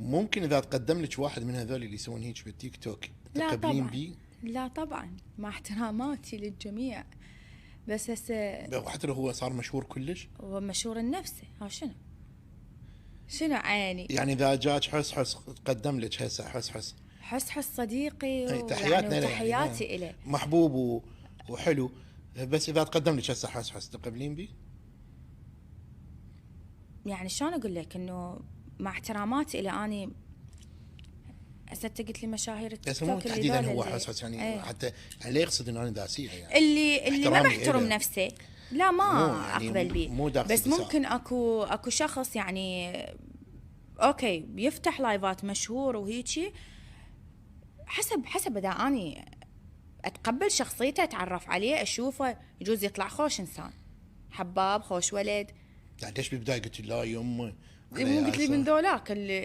ممكن اذا تقدم لك واحد من هذول اللي يسوون هيك بالتيك توك لا تقبلين طبعا، بيه؟ لا طبعا، مع احتراماتي للجميع، بس هسه حتى لو هو صار مشهور كلش. هو مشهور النفسي، ها شنو عيني؟ يعني اذا جاك حس حس تقدم لك هسه حس صديقي تحياتنا له، وتحياتي يعني إليه. محبوب وحلو، بس اذا تقدم لك هسه حس تقبلين بيه؟ يعني شلون اقول لك انه مع احتراماتي الى اني هسه انت قلت لي مشاهير التيك بس مو توك تحديدا اللي هو حس يعني ايه. حتى يعني لا يقصد انه انا داسيه يعني اللي ما احترامي بيحترم إله. نفسه لا ما مو يعني اقبل بيه. مو دا بس اقصد ممكن اكو شخص يعني اوكي بيفتح لايفات مشهور وهيجي، حسب اذا اني اتقبل شخصيته، اتعرف عليه، اشوفه، يجوز يطلع خوش انسان، حباب، خوش ولد. يعني ليش بالبدايه قلت لا يمه مو قلت لي من ذولاك اللي